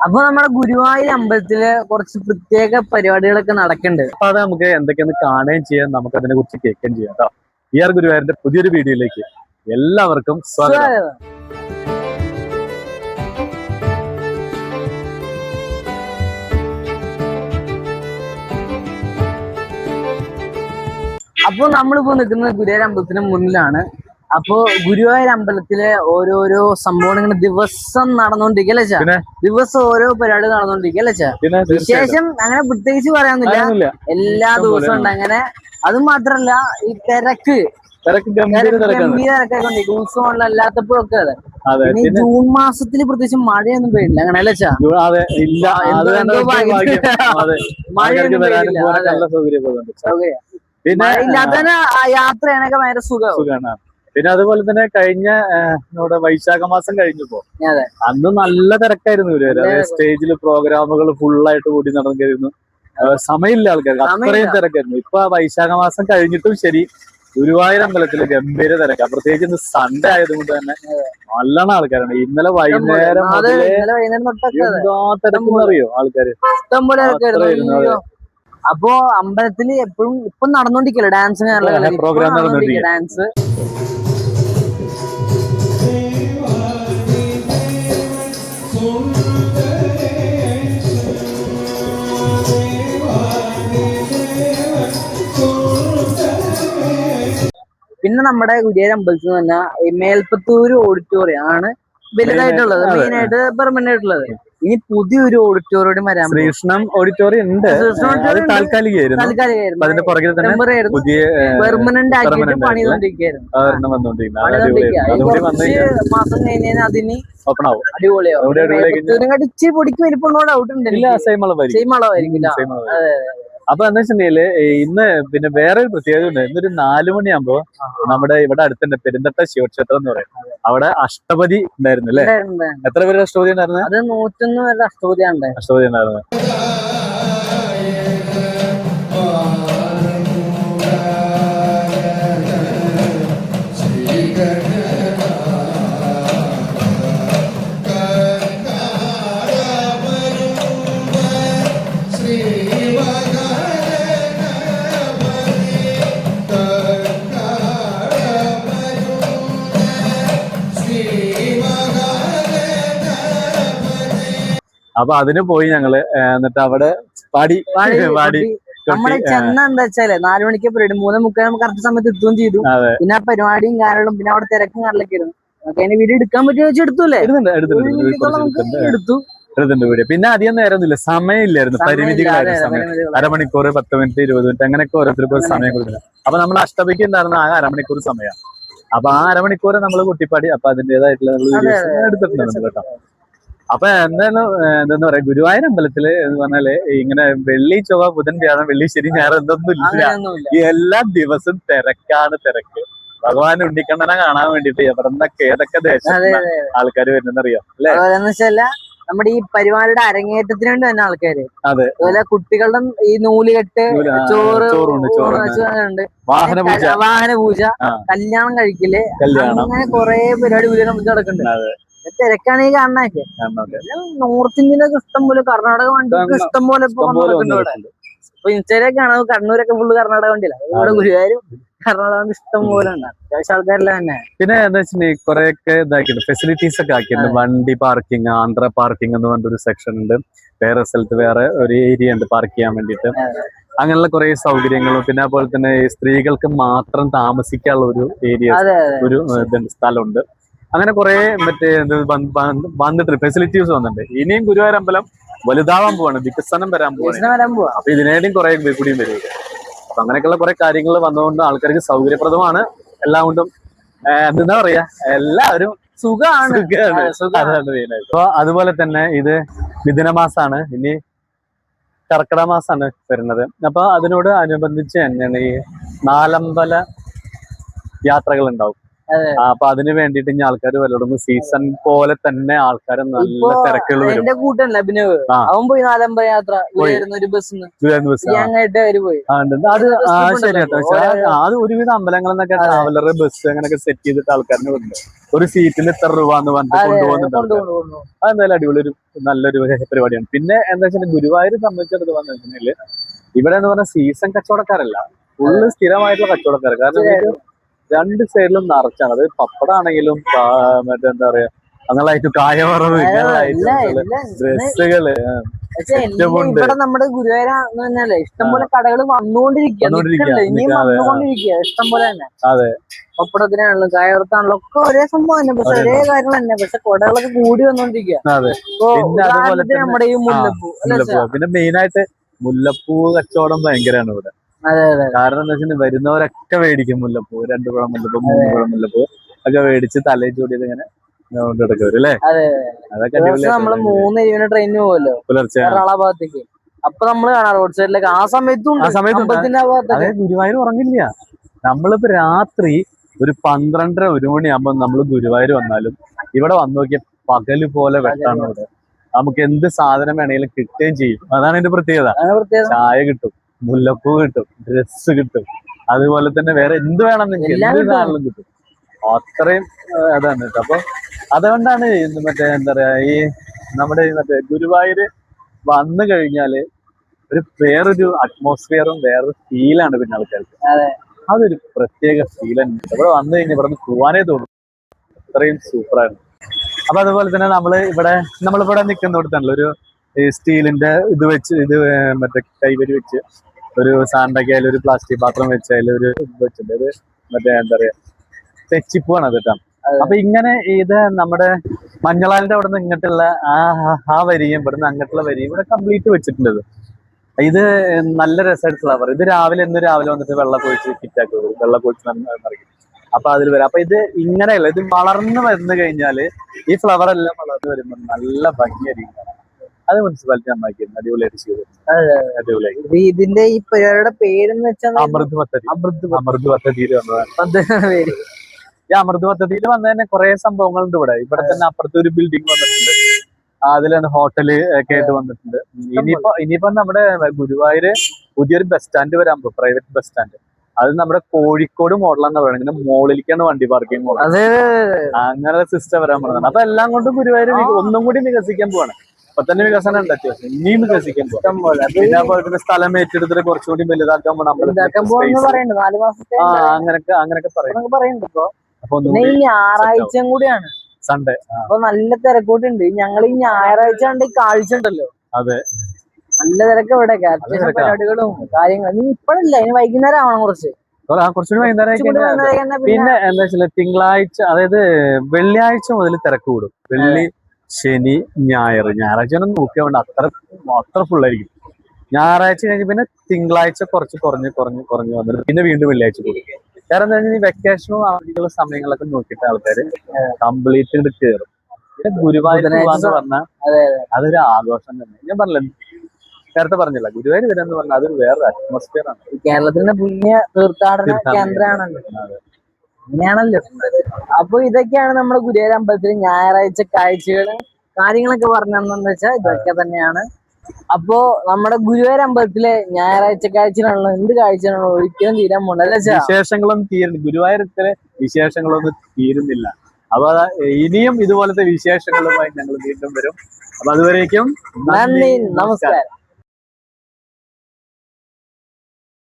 അപ്പൊ നമ്മുടെ ഗുരുവായൂർ അമ്പലത്തില് കുറച്ച് പ്രത്യേക പരിപാടികളൊക്കെ നടക്കുന്നുണ്ട്. അപ്പൊ അത് നമുക്ക് എന്തൊക്കെയൊന്ന് കാണുകയും ചെയ്യാം, നമുക്ക് അതിനെ കുറിച്ച് കേൾക്കുകയും ചെയ്യാം കേട്ടോ. ഗുരുവായൂരിന്റെ പുതിയൊരു വീഡിയോയിലേക്ക് എല്ലാവർക്കും സ്വാഗതം. അപ്പൊ നമ്മളിപ്പോ നിൽക്കുന്നത് ഗുരുവായൂർ അമ്പലത്തിന് മുന്നിലാണ്. അപ്പൊ ഗുരുവായൂർ അമ്പലത്തിലെ ഓരോരോ സംഭവങ്ങൾ ഇങ്ങനെ ദിവസം നടന്നുകൊണ്ടിരിക്കല്ലേ, ദിവസം ഓരോ പരിപാടി നടന്നുകൊണ്ടിരിക്കല്ലേ. വിശേഷം അങ്ങനെ പ്രത്യേകിച്ച് പറയാനൊന്നുമില്ല, എല്ലാ ദിവസവും ഉണ്ട് അങ്ങനെ. അത് മാത്രല്ല ഈ തിരക്ക് ഗംഭീര തിരക്കൊക്കെ ഉത്സവം അല്ലാത്തപ്പോഴൊക്കെ അതെ. പിന്നെ ജൂൺ മാസത്തിൽ പ്രത്യേകിച്ച് മഴയൊന്നും പെയ്യില്ല അങ്ങനെ അല്ലേ. മഴയൊന്നും സൗകര്യം പിന്നെ ഇല്ലാത്ത യാത്രയാണൊക്കെ ഭയങ്കര സുഖമാണ്. പിന്നെ അതുപോലെ തന്നെ കഴിഞ്ഞ നമ്മുടെ വൈശാഖ മാസം കഴിഞ്ഞപ്പോ അന്ന് നല്ല തിരക്കായിരുന്നു ഗുരുവായൂർ. സ്റ്റേജിൽ പ്രോഗ്രാമുകൾ ഫുള്ളായിട്ട് കൂടി നടന്നിരുന്നു. സമയമില്ല ആൾക്കാർക്ക്, അത്രയും തിരക്കായിരുന്നു. ഇപ്പൊ വൈശാഖ മാസം കഴിഞ്ഞിട്ടും ശരി, ഗുരുവായൂർ അമ്പലത്തില് ഗംഭീര തിരക്കാ. പ്രത്യേകിച്ച് ഇന്ന് സൺഡേ ആയതുകൊണ്ട് തന്നെ നല്ലോണം ആൾക്കാരാണ്. ഇന്നലെ വൈകുന്നേരം എന്താ തിരക്കെന്നറിയോ ആൾക്കാര്. അപ്പോ അമ്പലത്തില് എപ്പോഴും ഇപ്പൊ നടന്നോണ്ടിരിക്കല്ലോ ഡാൻസ് പ്രോഗ്രാം നടന്നോണ്ടിരിക്കുക. ഡാൻസ് പിന്നെ നമ്മുടെ ഗുരുവായൂർ അമ്പലത്തിൽ തന്നെ മേൽപ്പത്തൂര് ഓഡിറ്റോറിയം ആണ് വലുതായിട്ടുള്ളത്, മെയിൻ ആയിട്ട് പെർമനന്റ് ആയിട്ടുള്ളത്. ഇനി പുതിയൊരു ഓഡിറ്റോറിയം വരാൻ, ശ്രീകൃഷ്ണം ഓഡിറ്റോറിയം ഉണ്ട്, താൽക്കാലികമായിരുന്നു. പെർമനന്റ് ആക്കിയിട്ട് പണിതുകൊണ്ടിരിക്കുകയായിരുന്നു. മാസം കഴിഞ്ഞാൽ അതിന് അടിപൊളിയാവും. ഇച്ചിരി പൊടിക്ക് വലിപ്പമുള്ള ഡൗട്ട് ഉണ്ട്. സെയിം അളവായിരിക്കും. അപ്പൊ എന്താ വെച്ചിട്ടുണ്ടെങ്കില് ഇന്ന് പിന്നെ വേറെ ഒരു പ്രത്യേകത ഉണ്ട്. ഇന്നൊരു 4 മണിയാകുമ്പോ നമ്മുടെ ഇവിടെ അടുത്തുണ്ട് പെരുന്തട്ട ശിവക്ഷേത്രം എന്ന് പറയും. അവിടെ അഷ്ടപതി ഉണ്ടായിരുന്നു അല്ലേ? എത്ര പേര് അഷ്ടപതി ഉണ്ടായിരുന്നു? അത് 101 പേരുടെ അഷ്ടപതി ഉണ്ടായിരുന്നു. അപ്പൊ അതിന് പോയി ഞങ്ങള്. എന്നിട്ട് അവിടെ പാടി നമ്മളെ ചെന്ന എന്താ വെച്ചാല് 4 മണിക്ക് പരിപാടി, 3:30 കറക്റ്റ് സമയത്ത് എത്തുകയും ചെയ്തു. പിന്നെ ആ പരിപാടിയും കാരണം പിന്നെ അവിടെ തിരക്കും കാര്യങ്ങളൊക്കെ ആയിരുന്നു. അതിന് വീഡിയോ എടുക്കാൻ പറ്റുമോ വെച്ചാൽ എടുത്തൂല്ലേ? എടുത്തുണ്ട് വീഡിയോ. പിന്നെ അധികം നേരമൊന്നുമില്ല, സമയമില്ലായിരുന്നു, പരിമിതികളായിരുന്നു. സമയം അരമണിക്കൂർ, 10 മിനിറ്റ്, 20 മിനിറ്റ് അങ്ങനെയൊക്കെ ഓരോരുത്തർക്ക് ഒരു സമയം കൊടുക്കുന്നത്. അപ്പൊ നമ്മൾ അഷ്ടമിക്ക് ഉണ്ടായിരുന്ന ആ അരമണിക്കൂർ സമയം. അപ്പൊ ആ അരമണിക്കൂർ നമ്മൾ കുട്ടിപ്പാടി. അപ്പൊ അതിൻ്റെതായിട്ടുള്ള എടുത്തിട്ടുണ്ട് കേട്ടോ. അപ്പൊ എന്താ പറയാ, ഗുരുവായൂർ അമ്പലത്തില് എന്ന് പറഞ്ഞാല് ഇങ്ങനെ വെള്ളി, ചൊവ്വ, ബുധൻ, വ്യാഴം, വെള്ളി, ശനി, ഞായർ എന്തൊന്നും ഇല്ല. എല്ലാ ദിവസവും തിരക്കാണ്. തിരക്ക് ഭഗവാൻ ഉണ്ണിക്കണ്ണനെ കാണാൻ വേണ്ടിട്ട് എവിടെന്നൊക്കെ ഏതൊക്കെ ദേശത്ത് ആൾക്കാർ വരുന്നറിയാം അല്ലേ? നമ്മുടെ ഈ പരിപാടിയുടെ അരങ്ങേറ്റത്തിന് വേണ്ടി തന്നെ ആൾക്കാര്. അതുപോലെ കുട്ടികളുടെ ഈ നൂലുകെട്ട്, ചോറുണ്ട്, വാഹനപൂജ, കല്യാണം കഴിക്കല്, അങ്ങനെ കുറെ പരിപാടി നടക്കുന്നുണ്ട്. തിരക്കാണ് ഈ കാണാനൊക്കെ. നോർത്ത് ഇന്ത്യയിലൊക്കെ ഇഷ്ടം പോലെ, കർണാടക വണ്ടിയൊക്കെ ഇഷ്ടം പോലെ നടക്കുന്നുണ്ട്. ഇപ്പൊ ഇൻസ്റ്റയിലൊക്കെ കാണാം കണ്ണൂരൊക്കെ ഫുള്ള് കർണാടക വണ്ടിയില്ല. ഇവിടെ ഗുരുവായൂരും കർണാടക ഇഷ്ടം പോലെ ഉണ്ട്. അത്യാവശ്യം ആൾക്കാരെല്ലാം തന്നെ. പിന്നെ എന്താ വെച്ചിട്ടുണ്ടെങ്കിൽ കുറെയൊക്കെ ഇതാക്കിയിട്ടുണ്ട്, ഫെസിലിറ്റീസ് ഒക്കെ ആക്കിയിട്ടുണ്ട്. വണ്ടി പാർക്കിംഗ്, ആന്ധ്ര പാർക്കിംഗ് എന്ന് പറഞ്ഞൊരു സെക്ഷൻ ഉണ്ട്. വേറെ സ്ഥലത്ത് വേറെ ഒരു ഏരിയ ഉണ്ട് പാർക്ക് ചെയ്യാൻ വേണ്ടിയിട്ട്. അങ്ങനെയുള്ള കുറെ സൗകര്യങ്ങളും, പിന്നെ അതുപോലെ തന്നെ സ്ത്രീകൾക്ക് മാത്രം താമസിക്കാനുള്ള ഒരു ഏരിയ, ഒരു സ്ഥലമുണ്ട്. അങ്ങനെ കുറെ മറ്റേ വന്നിട്ടുണ്ട്, ഫെസിലിറ്റീസ് വന്നിട്ടുണ്ട്. ഇനിയും ഗുരുവായൂർ അമ്പലം വലുതാവാൻ പോവാണ്, വികസനം വരാൻ പോവാണ്. അപ്പൊ ഇതിനേയും കുറെ കൂടിയും വരും. അപ്പൊ അങ്ങനെയൊക്കെയുള്ള കുറെ കാര്യങ്ങൾ വന്നതുകൊണ്ട് ആൾക്കാർക്ക് സൗകര്യപ്രദമാണ്. എല്ലാം കൊണ്ടും എന്താ പറയാ, എല്ലാവരും സുഖമാണ്. അതാണ് മെയിനായിട്ട്. അപ്പൊ അതുപോലെ തന്നെ ഇത് മിഥുനമാസാണ്, ഇനി കർക്കിടക മാസമാണ് വരുന്നത്. അപ്പൊ അതിനോട് അനുബന്ധിച്ച് തന്നെയാണ് ഈ നാലമ്പല യാത്രകൾ ഉണ്ടാവും. അപ്പൊ അതിന് വേണ്ടിയിട്ട് ഇനി ആൾക്കാർ വല്ലതും സീസൺ പോലെ തന്നെ ആൾക്കാർ നല്ല തിരക്കുകൾ വരും. എന്റെ കൂട്ടല്ല അഭിനവ്, അവൻ പോയി 4-5 യാത്ര ഒരു ബസ്സിന് പോയി. അത് ശരിയാട്ടോ. അത് ഒരുവിധ അമ്പലങ്ങളിൽ നിന്നൊക്കെ ട്രാവലർ ബസ് അങ്ങനെയൊക്കെ സെറ്റ് ചെയ്തിട്ട് ആൾക്കാരിന് വരുന്നുണ്ട്. ഒരു സീറ്റിന് ഇത്ര രൂപ എന്ന് പറഞ്ഞിട്ട് കൊണ്ടുപോകുന്നുണ്ട്. അതെന്തായാലും അടിപൊളി ഒരു നല്ലൊരു പരിപാടിയാണ്. പിന്നെ എന്താ വെച്ചാൽ ഗുരുവായൂർ സംബന്ധിച്ചിടത്തോളം വെച്ചിട്ടുണ്ടെങ്കിൽ ഇവിടെ എന്ന് പറഞ്ഞാൽ സീസൺ കച്ചവടക്കാരല്ല, ഫുള്ള് സ്ഥിരമായിട്ടുള്ള കച്ചവടക്കാർ. കാരണം രണ്ട് സൈഡിലും നിറച്ചാണ്. അത് പപ്പടാണെങ്കിലും മറ്റെന്താ പറയാ അങ്ങനെയായിട്ട് കായവറവ്, ഡ്രസ്സുകള്, ഇവിടെ നമ്മുടെ ഗുരുവായൂർ എന്ന് പറഞ്ഞാലേ ഇഷ്ടംപോലെ കടകൾ വന്നുകൊണ്ടിരിക്കുക, ഇനിയും വന്നുകൊണ്ടിരിക്കുക ഇഷ്ടംപോലെ തന്നെ. അതെ, പപ്പടത്തിനാണല്ലോ കായവറത്താണല്ലോ ഒക്കെ ഒരേ സംഭവം തന്നെ, പക്ഷെ ഒരേ കാര്യം തന്നെ, പക്ഷെ കൊടകളൊക്കെ കൂടി വന്നോണ്ടിരിക്കുക. അതെ, നമ്മുടെ ഈ മുല്ലപ്പൂ, പിന്നെ മെയിൻ ആയിട്ട് മുല്ലപ്പൂ കച്ചവടം ഭയങ്കരമാണ് ഇവിടെ. കാരണം എന്താ വെച്ചാൽ വരുന്നവരൊക്കെ മേടിക്കും മുല്ലപ്പൂ, 2 കുഴം മുല്ലപ്പൂ, 3 കുഴം മുല്ലപ്പൂ ഒക്കെ മേടിച്ച് തലയിൽ ചൂടിയത് ഇങ്ങനെ കൊണ്ടെടുക്കും അല്ലേ. അതൊക്കെ നമ്മള് 3 ട്രെയിനിന് പോവല്ലോ പുലർച്ചെ ഭാഗത്തേക്ക്, അപ്പൊ നമ്മള് കാണാം റോഡ് സൈഡിലേക്ക് ആ സമയത്തും അതെ. ഗുരുവായൂർ ഉറങ്ങില്ല. നമ്മളിപ്പോ രാത്രി ഒരു 12:30 1 മണിയാകുമ്പോ നമ്മള് ഗുരുവായൂർ വന്നാലും ഇവിടെ വന്നു നോക്കിയ പകല് പോലെ വെട്ടാണ് ഇവിടെ. നമുക്ക് എന്ത് സാധനം വേണമെങ്കിലും കിട്ടുകയും ചെയ്യും. അതാണ് ഇതിന്റെ പ്രത്യേകത. ചായ കിട്ടും, മുല്ലപ്പൂ കിട്ടും, ഡ്രസ്സ് കിട്ടും, അതുപോലെ തന്നെ വേറെ എന്ത് വേണമെന്നെങ്കിൽ എന്ത് സാധനങ്ങളും കിട്ടും. അത്രയും അതാണ് കേട്ടോ. അപ്പൊ അതുകൊണ്ടാണ് മറ്റേ എന്താ പറയാ ഈ നമ്മുടെ മറ്റേ ഗുരുവായൂര് വന്നു കഴിഞ്ഞാല് വേറൊരു അറ്റ്മോസ്ഫിയറും വേറൊരു ഫീലാണ് പിന്നെ ആൾക്കാർക്ക്. അതൊരു പ്രത്യേക ഫീൽ തന്നെ. ഇവിടെ വന്നു കഴിഞ്ഞാൽ ഇവിടെ നിന്ന് പോവാനേ തോന്നും, അത്രയും സൂപ്പറാണ്. അപ്പൊ അതുപോലെ തന്നെ നമ്മളിവിടെ നിൽക്കുന്നിടത്താണല്ലോ ഒരു സ്റ്റീലിന്റെ ഇത് വെച്ച്, മറ്റേ കൈവരി വെച്ച് ഒരു സാണ്ടൊക്കെ ആയാലും ഒരു പ്ലാസ്റ്റിക് പാത്രം വെച്ചായാലും ഒരു ഇത് വെച്ചിട്ടുണ്ട്. അത് മറ്റേ എന്താ പറയാ തെച്ചിപ്പൂവാണ് അത് കേട്ടോ. അപ്പൊ ഇങ്ങനെ ഇത് നമ്മുടെ മഞ്ഞളാലിന്റെ അവിടെ നിന്ന് ഇങ്ങോട്ടുള്ള ആ വരിയും ഇവിടുന്ന് അങ്ങോട്ടുള്ള വരിയും ഇവിടെ കംപ്ലീറ്റ് വെച്ചിട്ടുണ്ട്. ഇത് നല്ല രസമായിട്ട് ഫ്ലവർ. ഇത് രാവിലെ വന്നിട്ട് വെള്ളം കൊഴിച്ച് കിറ്റാക്കി വരും, വെള്ളം കൊഴിച്ച് നിറയ്ക്കും. അപ്പൊ അതിൽ വരാം. അപ്പൊ ഇത് ഇങ്ങനെയല്ല, ഇത് വളർന്ന് വന്നു കഴിഞ്ഞാല് ഈ ഫ്ലവർ എല്ലാം വളർന്നു വരുമ്പോൾ നല്ല ഭംഗിയായിരിക്കും. അത് മുനിസിപ്പാലിറ്റി നന്നാക്കിയിരുന്നു, അടിപൊളിയായിട്ട് ചെയ്തു. അടിപൊളിയായി. ഇതിന്റെ ഈ പരിപാടിയുടെ പേരെന്ന് വെച്ചാൽ അമൃത് പദ്ധതി. അമൃത് പദ്ധതിയിൽ വന്നതാണ്. ഈ അമൃത് പദ്ധതിയിൽ വന്ന തന്നെ കുറെ സംഭവങ്ങളുണ്ട് ഇവിടെ തന്നെ. അപ്പുറത്ത് ഒരു ബിൽഡിംഗ് വന്നിട്ടുണ്ട്, അതിലാണ് ഹോട്ടല് ഒക്കെ ആയിട്ട് വന്നിട്ടുണ്ട്. ഇനിയിപ്പോ നമ്മുടെ ഗുരുവായൂര് പുതിയൊരു ബസ് സ്റ്റാൻഡ് വരാൻ പോകും, പ്രൈവറ്റ് ബസ് സ്റ്റാൻഡ്. അത് നമ്മുടെ കോഴിക്കോട് മോഡലാന്ന് പറയുന്നത്. ഇങ്ങനെ മോളിലേക്കാണ് വണ്ടി പാർക്കിംഗ് മോഡൽ, അങ്ങനെ സിസ്റ്റം വരാൻ പോകുന്നത്. അപ്പൊ എല്ലാം കൊണ്ടും ഗുരുവായൂർ ഒന്നും കൂടി വികസിക്കാൻ പോവാണ്. ഇപ്പൊ തന്നെ വികസനം ഉണ്ട്, അത്യാവശ്യം ഇനിയും വികസിക്കാൻ പോകാം. പിന്നെ അതുപോലെ സ്ഥലം ഏറ്റെടുത്തിട്ട് കുറച്ചുകൂടി വലുതാക്കാൻ പോകണം. അങ്ങനൊക്കെ പറയുന്നുണ്ട്. അപ്പൊ ഞായറാഴ്ചയും കൂടിയാണ് സൺഡേ, അപ്പൊ നല്ല തിരക്കൂട്ടുണ്ട്. ഞങ്ങൾ ഈ ഞായറാഴ്ച കണ്ട് കാഴ്ച ഉണ്ടല്ലോ, അതെ, നല്ല തിരക്ക് ഇവിടെ. അത്യാവശ്യം പരിപാടികളും കാര്യങ്ങളും ഇപ്പഴല്ല, ഇനി വൈകുന്നേരം ആവണം കുറച്ചുകൂടി വൈകുന്നേരം. പിന്നെ എന്താ വെച്ചാൽ തിങ്കളാഴ്ച, അതായത് വെള്ളിയാഴ്ച മുതൽ തിരക്ക് കൂടും. വെള്ളി, ശനി, ഞായറാഴ്ച ഒന്നും നോക്കിയാൽ വേണ്ട, അത്ര ഫുള്ളായിരിക്കും. ഞായറാഴ്ച കഴിഞ്ഞ് പിന്നെ തിങ്കളാഴ്ച കുറച്ച് കുറഞ്ഞ് വന്നിട്ട് പിന്നെ വീണ്ടും വെള്ളിയാഴ്ച കൂടും. കാരണം എന്താ വെച്ചാൽ വെക്കേഷനും അവധിയുള്ള സമയങ്ങളൊക്കെ നോക്കിയിട്ട് ആൾക്കാര് കംപ്ലീറ്റ് ഇങ്ങോട്ട് കയറും. പിന്നെ ഗുരുവായൂർ എന്ന് പറഞ്ഞാൽ അതൊരു ആഘോഷം തന്നെ. ഞാൻ പറഞ്ഞില്ല, നേരത്തെ പറഞ്ഞില്ല, ഗുരുവായൂർ വരെന്ന് പറഞ്ഞാൽ അതൊരു വേറൊരു അറ്റ്മോസ്ഫിയർ ആണ്. കേരളത്തിന്റെ പുണ്യ തീർത്ഥാടന കേന്ദ്രമാണല്ലോ, അങ്ങനെയാണല്ലോ. അപ്പൊ ഇതൊക്കെയാണ് നമ്മുടെ ഗുരുവായൂർ അമ്പലത്തിൽ ഞായറാഴ്ച കാഴ്ചകള് കാര്യങ്ങളൊക്കെ പറഞ്ഞതെന്ന് വെച്ചാൽ ഇതൊക്കെ തന്നെയാണ്. അപ്പോ നമ്മുടെ ഗുരുവായൂർ അമ്പലത്തിലെ ഞായറാഴ്ച കാഴ്ചകളാണല്ലോ, എന്ത് കാഴ്ചയാണല്ലോ ഒരിക്കലും തീരാൻ പോകണ്ടല്ലേ. വിശേഷങ്ങളൊന്നും തീരുന്നില്ല, ഗുരുവായൂരത്തിലെ വിശേഷങ്ങളൊന്നും തീരുന്നില്ല. അപ്പൊ ഇനിയും ഇതുപോലത്തെ വിശേഷങ്ങളുമായി ഞങ്ങൾ വീണ്ടും വരും. അപ്പൊ അതുവരേക്കും നന്ദി, നമസ്കാരം.